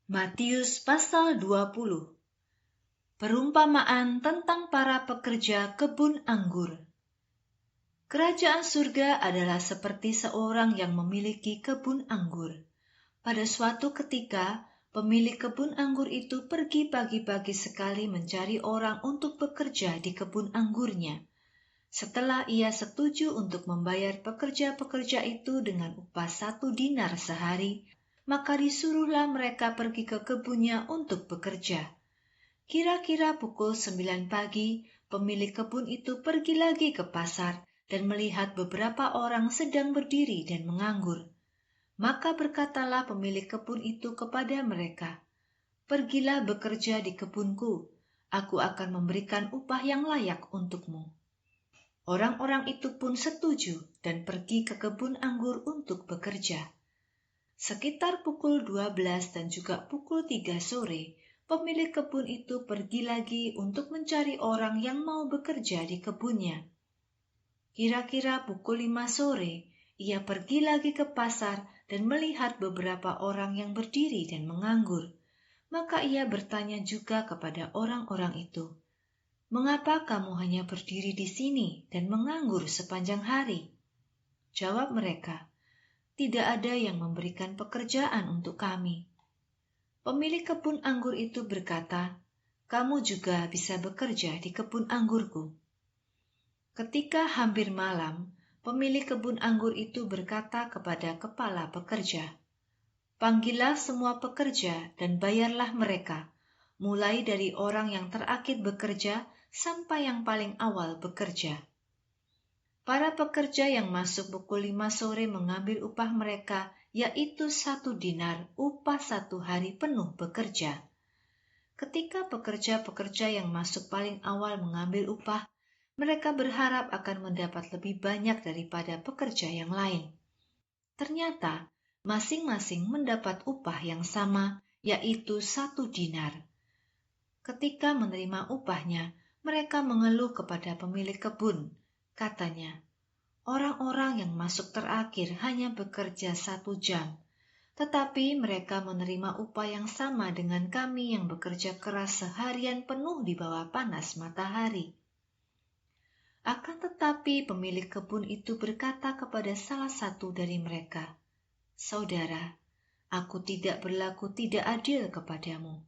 Matius pasal 20. Perumpamaan tentang para pekerja kebun anggur. Kerajaan surga adalah seperti seorang yang memiliki kebun anggur. Pada suatu ketika, pemilik kebun anggur itu pergi pagi-pagi sekali mencari orang untuk bekerja di kebun anggurnya. Setelah ia setuju untuk membayar pekerja-pekerja itu dengan upah 1 dinar sehari, maka disuruhlah mereka pergi ke kebunnya untuk bekerja. Kira-kira pukul 9 pagi, pemilik kebun itu pergi lagi ke pasar dan melihat beberapa orang sedang berdiri dan menganggur. Maka berkatalah pemilik kebun itu kepada mereka, "Pergilah bekerja di kebunku, aku akan memberikan upah yang layak untukmu." Orang-orang itu pun setuju dan pergi ke kebun anggur untuk bekerja. Sekitar pukul 12 dan juga pukul 3 sore, pemilik kebun itu pergi lagi untuk mencari orang yang mau bekerja di kebunnya. Kira-kira pukul 5 sore, ia pergi lagi ke pasar dan melihat beberapa orang yang berdiri dan menganggur. Maka ia bertanya juga kepada orang-orang itu, "Mengapa kamu hanya berdiri di sini dan menganggur sepanjang hari?" Jawab mereka, "Tidak ada yang memberikan pekerjaan untuk kami." Pemilik kebun anggur itu berkata, "Kamu juga bisa bekerja di kebun anggurku." Ketika hampir malam, pemilik kebun anggur itu berkata kepada kepala pekerja, "Panggillah semua pekerja dan bayarlah mereka, mulai dari orang yang terakhir bekerja sampai yang paling awal bekerja." Para pekerja yang masuk pukul 5 sore mengambil upah mereka, yaitu 1 dinar, upah 1 hari penuh bekerja. Ketika pekerja-pekerja yang masuk paling awal mengambil upah, mereka berharap akan mendapat lebih banyak daripada pekerja yang lain. Ternyata, masing-masing mendapat upah yang sama, yaitu 1 dinar. Ketika menerima upahnya, mereka mengeluh kepada pemilik kebun. Katanya, "Orang-orang yang masuk terakhir hanya bekerja 1 jam, tetapi mereka menerima upah yang sama dengan kami yang bekerja keras seharian penuh di bawah panas matahari." Akan tetapi pemilik kebun itu berkata kepada salah satu dari mereka, "Saudara, aku tidak berlaku tidak adil kepadamu.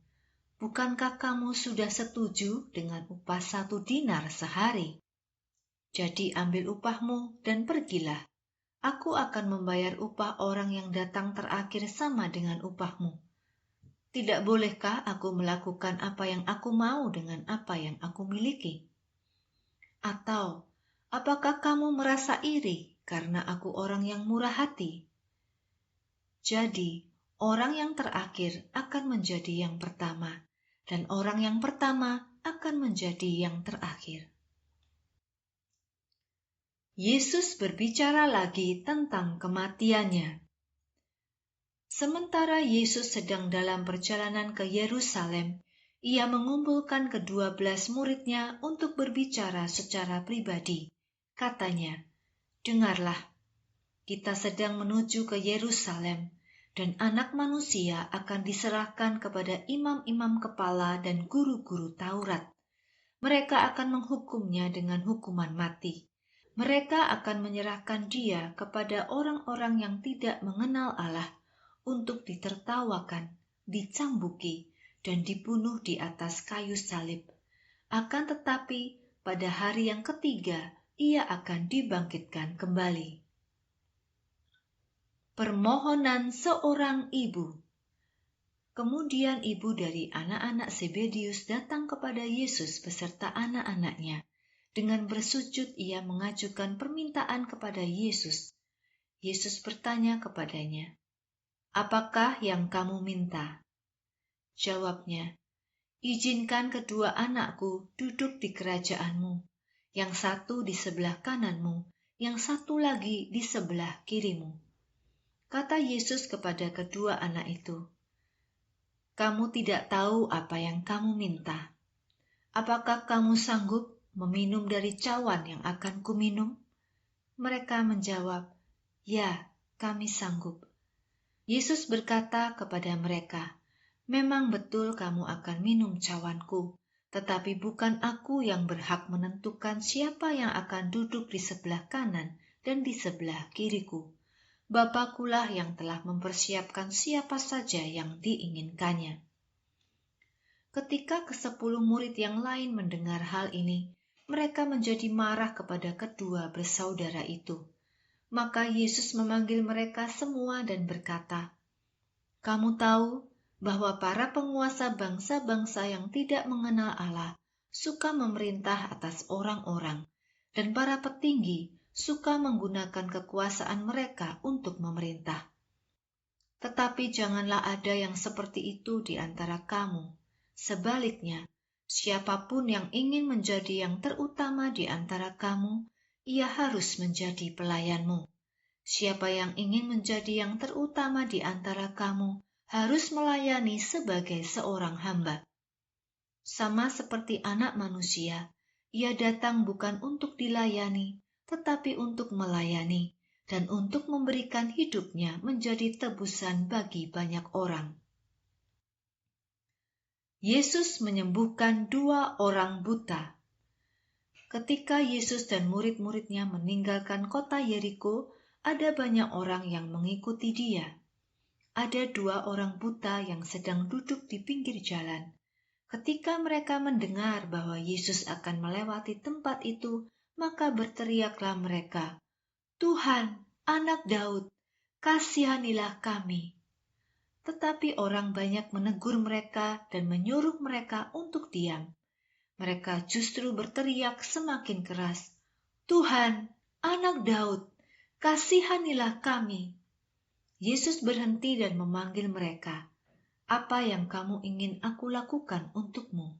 Bukankah kamu sudah setuju dengan upah 1 dinar sehari? Jadi ambil upahmu dan pergilah. Aku akan membayar upah orang yang datang terakhir sama dengan upahmu. Tidak bolehkah aku melakukan apa yang aku mau dengan apa yang aku miliki? Atau, apakah kamu merasa iri karena aku orang yang murah hati?" Jadi, orang yang terakhir akan menjadi yang pertama, dan orang yang pertama akan menjadi yang terakhir. Yesus berbicara lagi tentang kematiannya. Sementara Yesus sedang dalam perjalanan ke Yerusalem, ia mengumpulkan ke-12 muridnya untuk berbicara secara pribadi. Katanya, "Dengarlah, kita sedang menuju ke Yerusalem, dan Anak Manusia akan diserahkan kepada imam-imam kepala dan guru-guru Taurat. Mereka akan menghukumnya dengan hukuman mati. Mereka akan menyerahkan dia kepada orang-orang yang tidak mengenal Allah untuk ditertawakan, dicambuki, dan dibunuh di atas kayu salib. Akan tetapi pada hari yang ketiga ia akan dibangkitkan kembali." Permohonan seorang ibu. Kemudian ibu dari anak-anak Zebedius datang kepada Yesus beserta anak-anaknya. Dengan bersujud ia mengajukan permintaan kepada Yesus. Yesus bertanya kepadanya, "Apakah yang kamu minta?" Jawabnya, "Izinkan kedua anakku duduk di kerajaanmu, yang satu di sebelah kananmu, yang satu lagi di sebelah kirimu." Kata Yesus kepada kedua anak itu, "Kamu tidak tahu apa yang kamu minta. Apakah kamu sanggup meminum dari cawan yang akan kuminum?" Mereka menjawab, "Ya, kami sanggup." Yesus berkata kepada mereka, Memang betul kamu akan minum cawanku, tetapi bukan aku yang berhak menentukan siapa yang akan duduk di sebelah kanan dan di sebelah kiriku. Bapakulah yang telah mempersiapkan siapa saja yang diinginkannya. Ketika ke-10 murid yang lain mendengar hal ini, mereka menjadi marah kepada kedua bersaudara itu. Maka Yesus memanggil mereka semua dan berkata, "Kamu tahu bahwa para penguasa bangsa-bangsa yang tidak mengenal Allah suka memerintah atas orang-orang, dan para petinggi suka menggunakan kekuasaan mereka untuk memerintah. Tetapi janganlah ada yang seperti itu di antara kamu. Sebaliknya, siapapun yang ingin menjadi yang terutama di antara kamu, ia harus menjadi pelayanmu. Siapa yang ingin menjadi yang terutama di antara kamu, harus melayani sebagai seorang hamba. Sama seperti Anak Manusia, ia datang bukan untuk dilayani, tetapi untuk melayani, dan untuk memberikan hidupnya menjadi tebusan bagi banyak orang." Yesus menyembuhkan 2 orang buta. Ketika Yesus dan murid-muridnya meninggalkan kota Yeriko, ada banyak orang yang mengikuti dia. Ada 2 orang buta yang sedang duduk di pinggir jalan. Ketika mereka mendengar bahwa Yesus akan melewati tempat itu, maka berteriaklah mereka, "Tuhan, Anak Daud, kasihanilah kami." Tetapi orang banyak menegur mereka dan menyuruh mereka untuk diam. Mereka justru berteriak semakin keras, "Tuhan, Anak Daud, kasihanilah kami." Yesus berhenti dan memanggil mereka, "Apa yang kamu ingin aku lakukan untukmu?"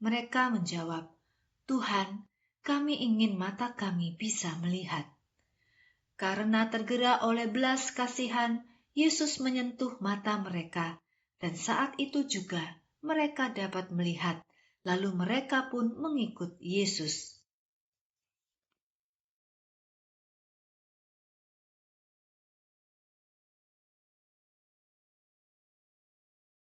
Mereka menjawab, "Tuhan, kami ingin mata kami bisa melihat." Karena tergerak oleh belas kasihan, Yesus menyentuh mata mereka, dan saat itu juga mereka dapat melihat, lalu mereka pun mengikut Yesus.